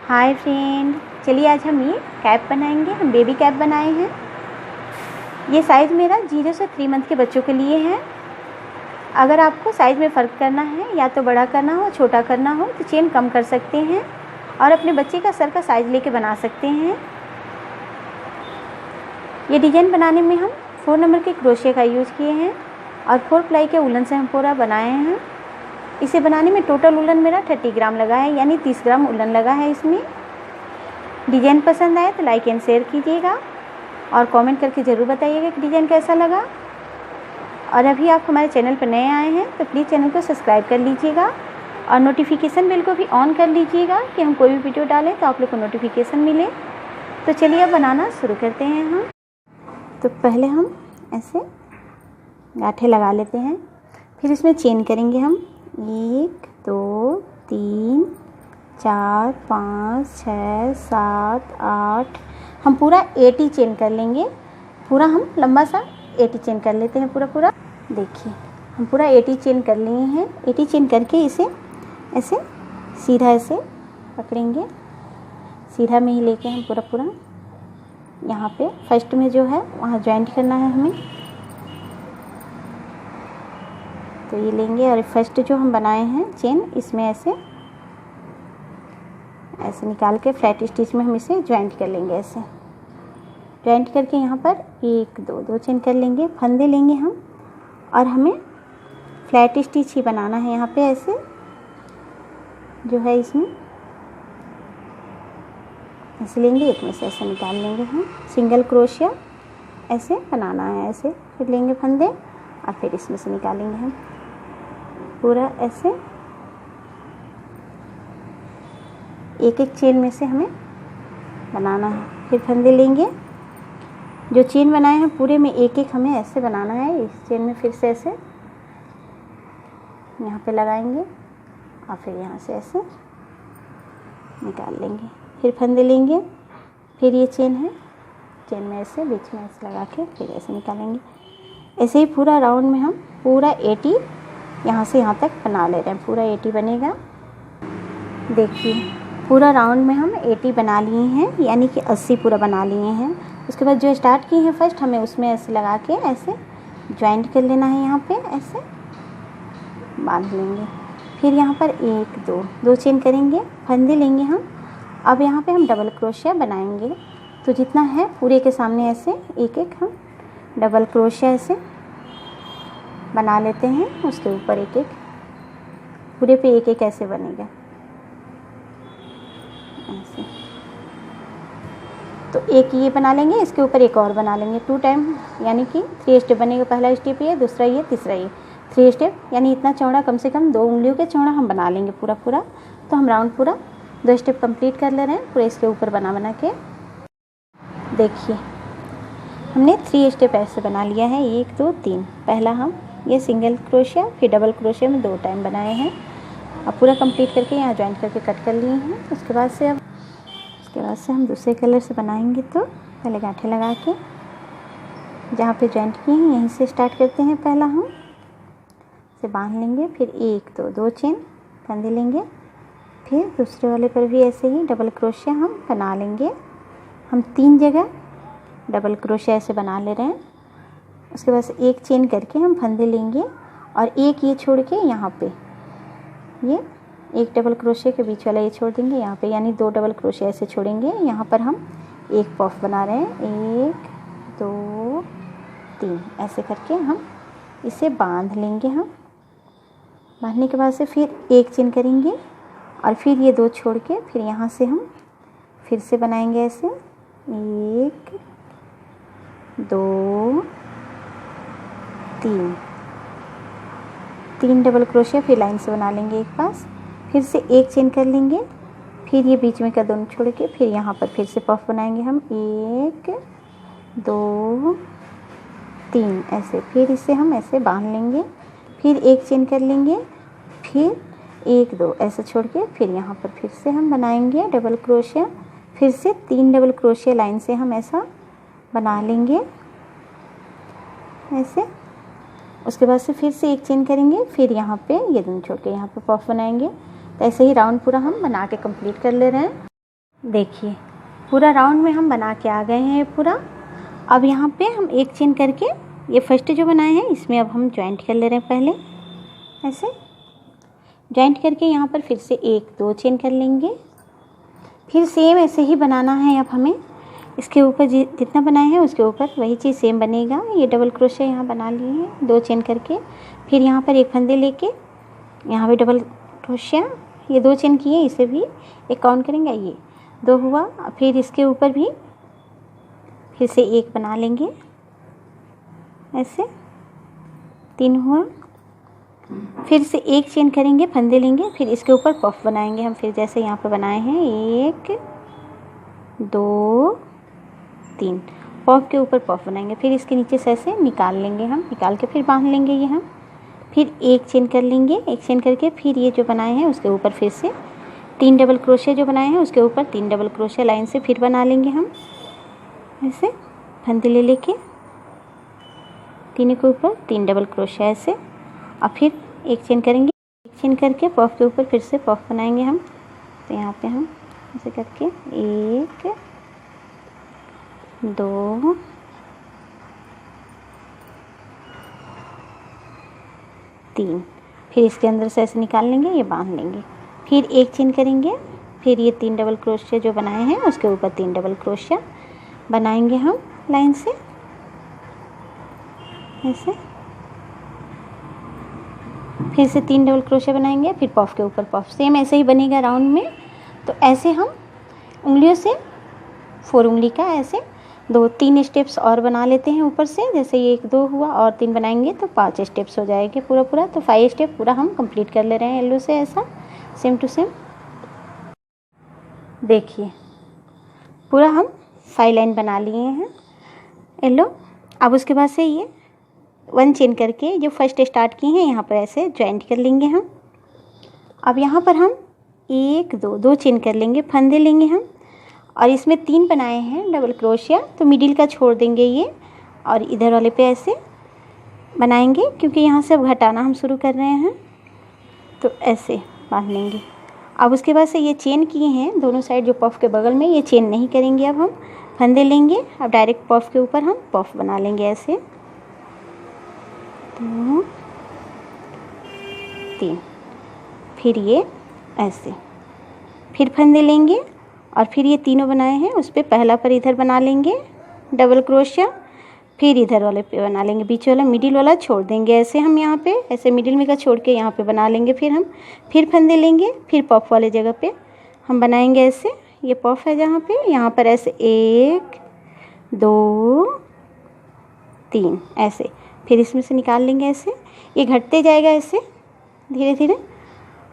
Hi friend, चलिए आज हम ये कैप बनाएंगे। हम बेबी कैप बनाए हैं। ये साइज़ मेरा 0 से 3 मंथ के बच्चों के लिए है। अगर आपको साइज़ में फ़र्क करना है, या तो बड़ा करना हो छोटा करना हो, तो चेन कम कर सकते हैं और अपने बच्चे का सर का साइज़ लेके बना सकते हैं। ये डिज़ाइन बनाने में हम 4 नंबर के क्रोशिया का यूज़ किए हैं और 4 प्लाई के उलन से हम पूरा बनाए हैं। इसे बनाने में टोटल उलन मेरा 30 ग्राम लगा है, यानी 30 ग्राम उलन लगा है इसमें। डिज़ाइन पसंद आए तो लाइक एंड शेयर कीजिएगा और कमेंट करके ज़रूर बताइएगा कि डिज़ाइन कैसा लगा। और अभी आप हमारे चैनल पर नए आए हैं तो प्लीज़ चैनल को सब्सक्राइब कर लीजिएगा और नोटिफिकेशन बेल को भी ऑन कर लीजिएगा कि हम कोई भी वीडियो डालें तो आप लोग को नोटिफिकेशन मिले। तो चलिए अब बनाना शुरू करते हैं हम। तो पहले हम ऐसे गांठें लगा लेते हैं, फिर इसमें चेन करेंगे हम 1 2 3 4 5 6 7 8। हम पूरा 80 चेन कर लेंगे। पूरा हम लंबा सा 80 चेन कर लेते हैं। पूरा देखिए हम पूरा 80 चेन कर लिए हैं। 80 चेन करके इसे ऐसे सीधा ऐसे पकड़ेंगे। सीधा में ही लेके हम पूरा यहाँ पे फर्स्ट में जो है वहाँ ज्वाइंट करना है हमें। तो ये लेंगे और फर्स्ट जो हम बनाए हैं चेन, इसमें ऐसे निकाल के फ्लैट स्टिच में हम इसे ज्वाइंट कर लेंगे। ऐसे ज्वाइंट करके यहाँ पर 1 2 चेन कर लेंगे, फंदे लेंगे हम और हमें फ्लैट स्टिच ही बनाना है। यहाँ पे ऐसे जो है इसमें ऐसे लेंगे, एक में से ऐसे निकाल लेंगे हम। सिंगल क्रोशिया ऐसे बनाना है। ऐसे फिर लेंगे फंदे और फिर इसमें से निकालेंगे हम पूरा ऐसे। एक चेन में से हमें बनाना है। फिर फंदे लेंगे, जो चेन बनाए हैं पूरे में एक हमें ऐसे बनाना है। इस चेन में फिर से ऐसे यहाँ पे लगाएंगे और फिर यहाँ से ऐसे निकाल लेंगे। फिर फंदे लेंगे, फिर ये चेन है, चेन में ऐसे बीच में ऐसे लगा के फिर ऐसे निकालेंगे। ऐसे ही पूरा राउंड में हम पूरा 80 यहाँ से यहाँ तक बना ले रहे हैं। पूरा 80 बनेगा। देखिए पूरा राउंड में हम 80 बना लिए हैं, यानी कि 80 पूरा बना लिए हैं। उसके बाद जो स्टार्ट किए हैं फर्स्ट, हमें उसमें ऐसे लगा के ऐसे ज्वाइंट कर लेना है। यहाँ पे ऐसे बांध लेंगे। फिर यहाँ पर 1 2 चेन करेंगे, फंदे लेंगे हम। अब यहाँ पे हम डबल क्रोशिया बनाएंगे। तो जितना है पूरे के सामने ऐसे एक हम डबल क्रोशिया ऐसे बना लेते हैं। उसके ऊपर एक पूरे पे एक ऐसे बनेगा ऐसे। तो एक ये बना लेंगे, इसके ऊपर एक और बना लेंगे 2 टाइम, यानी कि 3 स्टेप बनेगा। पहला स्टेप ये, दूसरा ये, तीसरा ये, 3 स्टेप, यानी इतना चौड़ा कम से कम 2 उंगलियों के चौड़ा हम बना लेंगे पूरा। तो हम राउंड पूरा 2 स्टेप कंप्लीट कर ले रहे हैं पूरे इसके ऊपर बना के। देखिए हमने 3 स्टेप ऐसे बना लिया है, 1 2 3। पहला हम ये सिंगल क्रोशिया, फिर डबल क्रोशिया में 2 टाइम बनाए हैं। अब पूरा कंप्लीट करके यहाँ ज्वाइंट करके कट कर लिए हैं। उसके बाद से हम दूसरे कलर से बनाएंगे। तो पहले गांठें लगा के जहाँ पे ज्वाइंट किए हैं यहीं से स्टार्ट करते हैं। पहला हम इसे बांध लेंगे, फिर 1 2 चेन फंदे लेंगे। फिर दूसरे वाले पर भी ऐसे ही डबल क्रोशिया हम बना लेंगे। हम 3 जगह डबल क्रोशिया ऐसे बना ले रहे हैं। उसके बाद से 1 चेन करके हम फंदे लेंगे और एक ये छोड़ के यहाँ पे ये एक डबल क्रोशिया के बीच वाला ये छोड़ देंगे यहाँ पे, यानी 2 डबल क्रोशिया ऐसे छोड़ेंगे। यहाँ पर हम एक पफ बना रहे हैं। 1 2 3 ऐसे करके हम इसे बांध लेंगे। हम बांधने के बाद से फिर 1 चेन करेंगे और फिर ये 2 छोड़ के फिर यहाँ से हम फिर से बनाएंगे ऐसे 1 2 3 डबल क्रोशिया फिर लाइन से बना लेंगे एक पास। फिर से 1 चेन कर लेंगे, फिर ये बीच में का दोनों छोड़ के फिर यहाँ पर फिर से पफ बनाएंगे हम 1 2 3 ऐसे। फिर इसे हम ऐसे बांध लेंगे, फिर 1 चेन कर लेंगे, फिर 1 2 ऐसे छोड़ के फिर यहाँ पर फिर से हम बनाएंगे डबल क्रोशिया। फिर से 3 डबल क्रोशिया लाइन से हम ऐसा बना लेंगे ऐसे। उसके बाद से फिर से 1 चेन करेंगे, फिर यहाँ पे ये दोनों छोड़ के यहाँ पे पफ बनाएंगे। तो ऐसे ही राउंड पूरा हम बना के कंप्लीट कर ले रहे हैं। देखिए पूरा राउंड में हम बना के आ गए हैं ये पूरा। अब यहाँ पे हम एक चेन करके ये फर्स्ट जो बनाए हैं इसमें अब हम जॉइंट कर ले रहे हैं। पहले ऐसे जॉइंट करके यहाँ पर फिर से 1-2 चेन कर लेंगे। फिर सेम ऐसे ही बनाना है। अब हमें इसके ऊपर जितना बनाए हैं उसके ऊपर वही चीज़ सेम बनेगा। ये डबल क्रोशे यहाँ बना लिए हैं 2 चेन करके। फिर यहाँ पर एक फंदे लेके यहाँ पे डबल क्रोशिया ये 2 चेन किए, इसे भी एक काउंट करेंगे, ये 2 हुआ। फिर इसके ऊपर भी फिर से 1 बना लेंगे, ऐसे 3 हुआ। फिर से 1 चेन करेंगे, फंदे लेंगे, फिर इसके ऊपर पफ बनाएंगे हम। फिर जैसे यहाँ पे बनाए हैं 1 2 3 पफ के ऊपर पफ बनाएंगे। फिर इसके नीचे से ऐसे निकाल लेंगे हम, निकाल के फिर बांध लेंगे ये हम। फिर 1 चेन कर लेंगे, 1 चेन करके फिर ये जो बनाए हैं उसके ऊपर फिर से 3 डबल क्रोशे जो बनाए हैं उसके ऊपर 3 डबल क्रोशे लाइन से फिर बना लेंगे हम, ऐसे फंदे ले लेके तीनों के ऊपर 3 डबल क्रोशे ऐसे। और फिर 1 चेन करेंगे, 1 चेन करके पफ के ऊपर फिर से पफ बनाएंगे हम। तो यहाँ पे हम ऐसे करके 1 2 3 फिर इसके अंदर से ऐसे निकाल लेंगे, ये बांध लेंगे। फिर 1 चेन करेंगे, फिर ये 3 डबल क्रोशिया जो बनाए हैं उसके ऊपर 3 डबल क्रोशिया बनाएंगे हम लाइन से, ऐसे। फिर से 3 डबल क्रोशिया बनाएंगे, फिर पफ के ऊपर पफ, सेम ऐसे ही बनेगा राउंड में। तो ऐसे हम उंगलियों से 4 उंगली का ऐसे 2-3 स्टेप्स और बना लेते हैं ऊपर से। जैसे ये 1-2 हुआ और 3 बनाएंगे तो 5 स्टेप्स हो जाएंगे पूरा। तो 5 स्टेप पूरा हम कंप्लीट कर ले रहे हैं येलो से, ऐसा सेम टू सेम। देखिए पूरा हम 5 लाइन बना लिए हैं येलो। अब उसके बाद से ये 1 चेन करके जो फर्स्ट स्टार्ट की हैं यहाँ पर ऐसे जॉइंट कर लेंगे हम। अब यहाँ पर हम 1-2 चेन कर लेंगे, फंदे लेंगे हम, और इसमें 3 बनाए हैं डबल क्रोशिया, तो मिडिल का छोड़ देंगे ये और इधर वाले पे ऐसे बनाएंगे, क्योंकि यहाँ से अब घटाना हम शुरू कर रहे हैं। तो ऐसे बांध लेंगे। अब उसके बाद से ये चेन किए हैं दोनों साइड जो पफ के बगल में, ये चेन नहीं करेंगे। अब हम फंदे लेंगे, अब डायरेक्ट पफ के ऊपर हम पफ बना लेंगे, ऐसे 2 3 फिर ये ऐसे, फिर फंदे लेंगे और फिर ये तीनों बनाए हैं उस पर पहला पर इधर बना लेंगे डबल क्रोशिया, फिर इधर वाले पे बना लेंगे, बीच वाला मिडिल वाला छोड़ देंगे ऐसे हम यहाँ पे, ऐसे मिडिल में का छोड़ के यहाँ पे बना लेंगे। फिर हम फिर फंदे लेंगे, फिर पफ वाले जगह पे हम बनाएंगे ऐसे, ये पफ है जहाँ पे, यहाँ पर ऐसे 1 2 3 ऐसे, फिर इसमें से निकाल लेंगे ऐसे, ये घटते जाएगा ऐसे धीरे धीरे।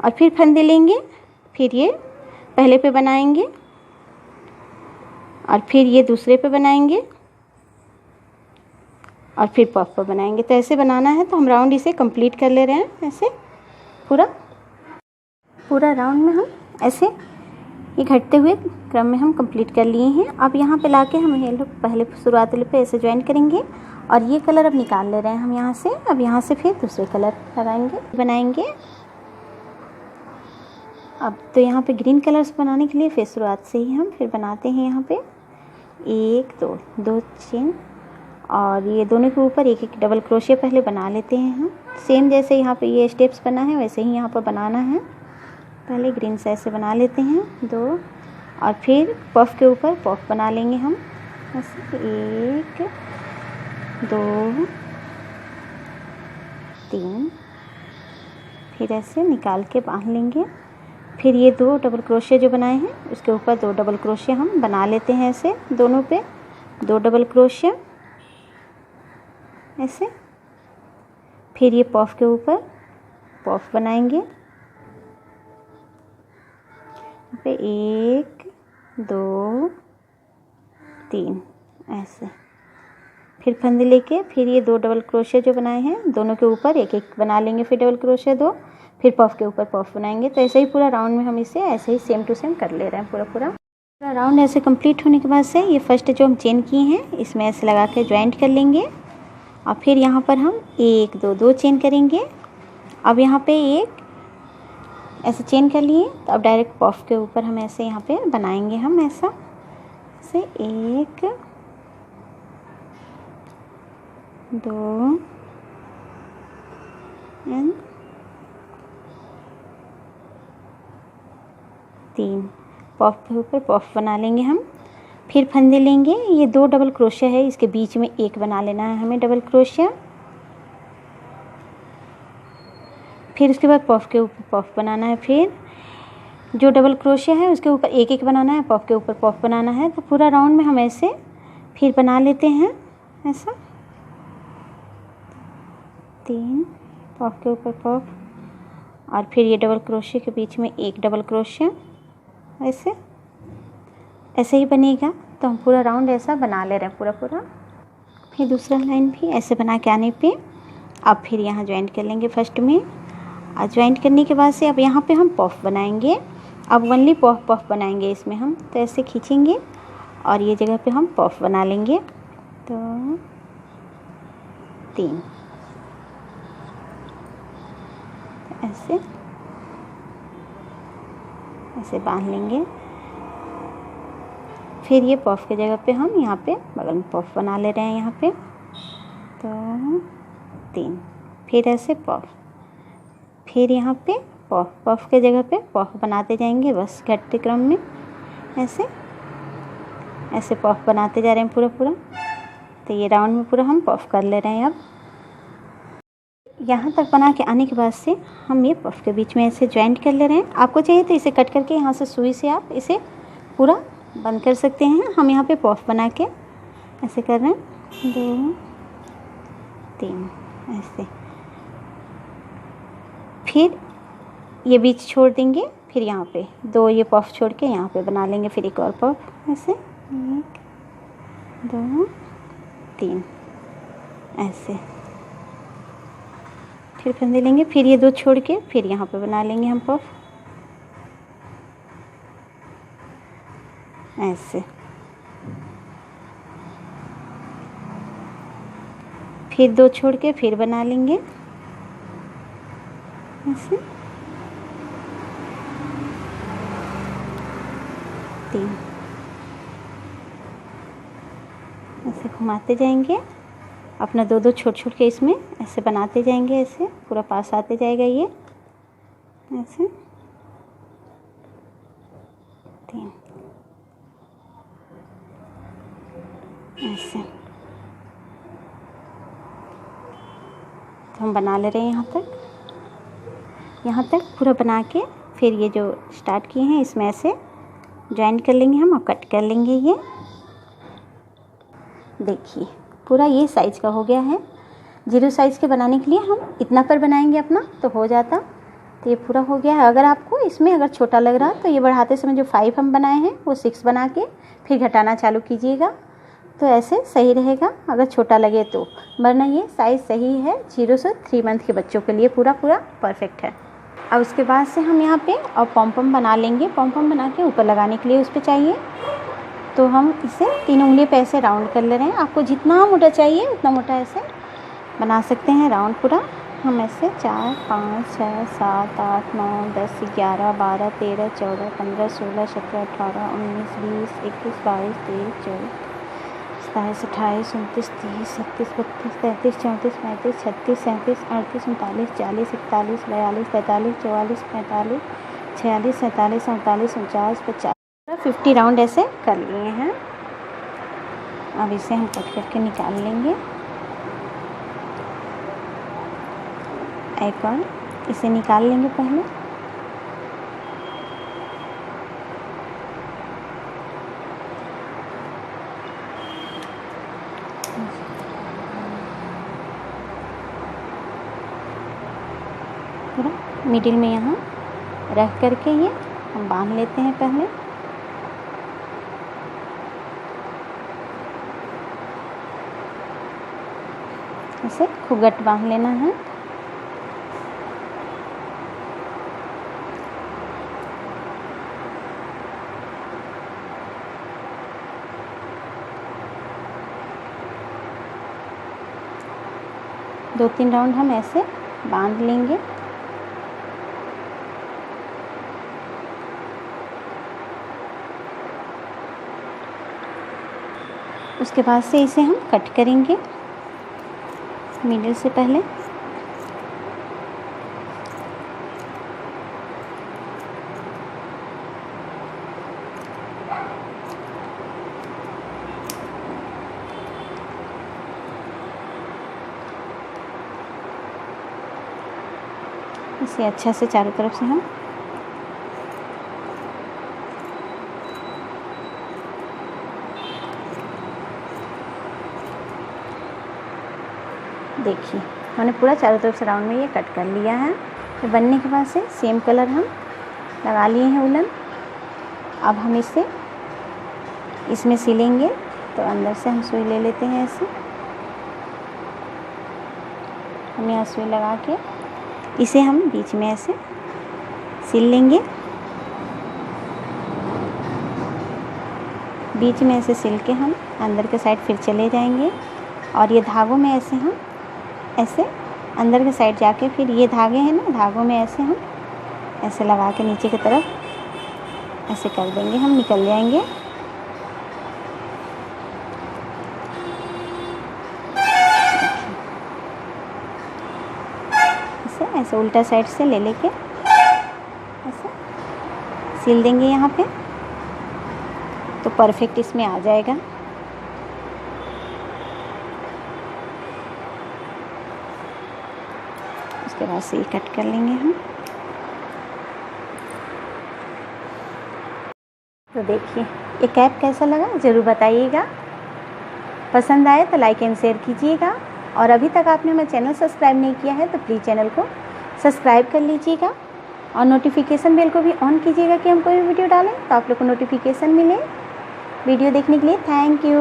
और फिर फंदे लेंगे, फिर ये पहले पे बनाएंगे और फिर ये दूसरे पे बनाएंगे और फिर पफ पर बनाएंगे। तो ऐसे बनाना है। तो हम राउंड इसे कंप्लीट कर ले रहे हैं, ऐसे पूरा राउंड में हम ऐसे ये घटते हुए क्रम में हम कंप्लीट कर लिए हैं। अब यहाँ पे लाके हम ये लोग पहले शुरुआत वाले पे ऐसे ज्वाइन करेंगे और ये कलर अब निकाल ले रहे हैं हम यहाँ से। अब यहाँ से फिर दूसरे कलर लगाएंगे, बनाएंगे। अब तो यहाँ पे ग्रीन कलर्स बनाने के लिए फिर शुरुआत से ही हम फिर बनाते हैं यहाँ पे 1 2 चेन और ये दोनों के ऊपर 1 डबल क्रोशिया पहले बना लेते हैं हम। सेम जैसे यहाँ पे ये स्टेप्स बना है वैसे ही यहाँ पर बनाना है। पहले ग्रीन से ऐसे बना लेते हैं 2 और फिर पफ के ऊपर पफ बना लेंगे हम ऐसे 1 2 3 फिर ऐसे निकाल के बांध लेंगे। फिर ये 2 डबल क्रोशिया जो बनाए हैं उसके ऊपर 2 डबल क्रोशिया हम बना लेते हैं ऐसे, दोनों पे 2 डबल क्रोशिया ऐसे। फिर ये पफ के ऊपर पफ बनाएंगे पे 1 2 3 ऐसे। फिर फंदे लेके फिर ये 2 डबल क्रोशिया जो बनाए हैं दोनों के ऊपर 1 बना लेंगे, फिर डबल क्रोशिया 2, फिर पफ के ऊपर पफ बनाएंगे। तो ऐसे ही पूरा राउंड में हम इसे ऐसे ही सेम टू सेम कर ले रहे हैं। पूरा राउंड ऐसे कंप्लीट होने के बाद से ये फर्स्ट जो हम चेन किए हैं इसमें ऐसे लगा के ज्वाइंट कर लेंगे और फिर यहाँ पर हम 1 2 चेन करेंगे। अब यहाँ पे ऐसे चेन कर लिए। तो अब डायरेक्ट पफ के ऊपर हम ऐसे यहाँ पे बनाएंगे हम ऐसा से 1 2 एंड 3 पफ के ऊपर पफ बना लेंगे हम। फिर फंदे लेंगे, ये 2 डबल क्रोशिया है, इसके बीच में एक बना लेना है हमें डबल क्रोशिया। फिर उसके बाद पफ के ऊपर पफ बनाना है, फिर जो डबल क्रोशिया है उसके ऊपर एक एक बनाना है, पफ के ऊपर पफ बनाना है। तो पूरा राउंड में हम ऐसे फिर बना लेते हैं ऐसा 3 पफ के ऊपर पफ, और फिर ये डबल क्रोशिया के बीच में एक डबल क्रोशिया, ऐसे ऐसे ही बनेगा। तो हम पूरा राउंड ऐसा बना ले रहे हैं पूरा। फिर दूसरा लाइन भी ऐसे बना के आने पे अब फिर यहाँ ज्वाइंट कर लेंगे फर्स्ट में, और ज्वाइंट करने के बाद से अब यहाँ पे हम पफ बनाएंगे। अब ओनली पफ बनाएंगे इसमें हम, तो ऐसे खींचेंगे और ये जगह पे हम पफ बना लेंगे। तो 3 ऐसे बांध लेंगे। फिर ये पफ के जगह पे हम यहाँ पे बगल में पफ बना ले रहे हैं यहाँ पे। तो 3 फिर ऐसे पफ, फिर यहाँ पे पफ के जगह पे पफ बनाते जाएंगे बस घटते क्रम में, ऐसे पफ बनाते जा रहे हैं पूरा। तो ये राउंड में पूरा हम पफ कर ले रहे हैं। अब यहाँ तक बना के आने के बाद से हम ये पफ के बीच में ऐसे ज्वाइंट कर ले रहे हैं। आपको चाहिए तो इसे कट करके यहाँ से सुई से आप इसे पूरा बंद कर सकते हैं। हम यहाँ पे पफ बना के ऐसे कर रहे हैं 2 3 ऐसे, फिर ये बीच छोड़ देंगे, फिर यहाँ पे 2 ये पफ छोड़ के यहाँ पे बना लेंगे फिर एक और पफ, ऐसे 1 2 3 ऐसे, फिर फंदे लेंगे, फिर ये 2 छोड़ के फिर यहाँ पे बना लेंगे हम पफ ऐसे, फिर 2 छोड़ के फिर बना लेंगे ऐसे 3 ऐसे घुमाते जाएंगे अपना 2 छोड़ के इसमें ऐसे बनाते जाएंगे, ऐसे पूरा पास आते जाएगा ये ऐसे 3 ऐसे। तो हम बना ले रहे हैं यहाँ तक पूरा बना के, फिर ये जो स्टार्ट किए हैं इसमें ऐसे ज्वाइंट कर लेंगे हम और कट कर लेंगे। ये देखिए पूरा ये साइज़ का हो गया है। 0 साइज़ के बनाने के लिए हम इतना पर बनाएंगे अपना तो हो जाता। तो ये पूरा हो गया है। अगर आपको इसमें अगर छोटा लग रहा तो ये बढ़ाते समय जो 5 हम बनाए हैं वो 6 बना के फिर घटाना चालू कीजिएगा, तो ऐसे सही रहेगा अगर छोटा लगे तो, वरना ये साइज़ सही है 0 से 3 मंथ के बच्चों के लिए पूरा परफेक्ट है। अब उसके बाद से हम यहाँ पे और पॉम बना लेंगे। पॉम बना के ऊपर लगाने के लिए उस पर चाहिए, तो हम इसे 3 उंगली पे ऐसे राउंड कर ले रहे हैं। आपको जितना मोटा चाहिए उतना मोटा ऐसे बना सकते हैं राउंड पूरा। हम ऐसे 4 5 6 7 8 9 10 11 12 13 14 15 16 17 18 19 20 21 22 23 24 27 28 29 30 31 32 33 34 35 36 37 38 39 40 41 42 43 44 45 46 47 48 49 50 50 राउंड ऐसे कर लिए हैं। अब इसे हम कट करके निकाल लेंगे। एक और इसे निकाल लेंगे पहले। पूरा मिडिल में यहाँ रख करके ये हम बांध लेते हैं पहले। इसे खूब गट बांध लेना है। दो तीन राउंड हम ऐसे बांध लेंगे। उसके बाद से इसे हम कट करेंगे मिडिल से पहले। इसे अच्छा से चारों तरफ से हम देखिए हमने पूरा चारों तरफ से राउंड में ये कट कर लिया है। फिर बनने के बाद से सेम कलर हम लगा लिए हैं उलन। अब हम इसमें सिलेंगे, तो अंदर से हम सुई ले लेते हैं ऐसे। हम यहाँ सुई लगा के इसे हम बीच में ऐसे सिल लेंगे। बीच में ऐसे सिल के हम अंदर के साइड फिर चले जाएंगे और ये धागों में ऐसे हम ऐसे अंदर के साइड जाके फिर ये धागे हैं ना, धागों में ऐसे हम ऐसे लगा के नीचे की तरफ ऐसे कर देंगे, हम निकल जाएंगे। ऐसे उल्टा साइड से ले लेके ऐसे सिल देंगे यहाँ पे, तो परफेक्ट इसमें आ जाएगा। उसके बाद से ये कट कर लेंगे हम। तो देखिए ये कैप कैसा लगा ज़रूर बताइएगा। पसंद आए तो लाइक एंड शेयर कीजिएगा, और अभी तक आपने हमारा चैनल सब्सक्राइब नहीं किया है तो प्लीज़ चैनल को सब्सक्राइब कर लीजिएगा और नोटिफिकेशन बेल को भी ऑन कीजिएगा कि हम कोई वीडियो डालें तो आप लोग को नोटिफिकेशन मिले। वीडियो देखने के लिए थैंक यू।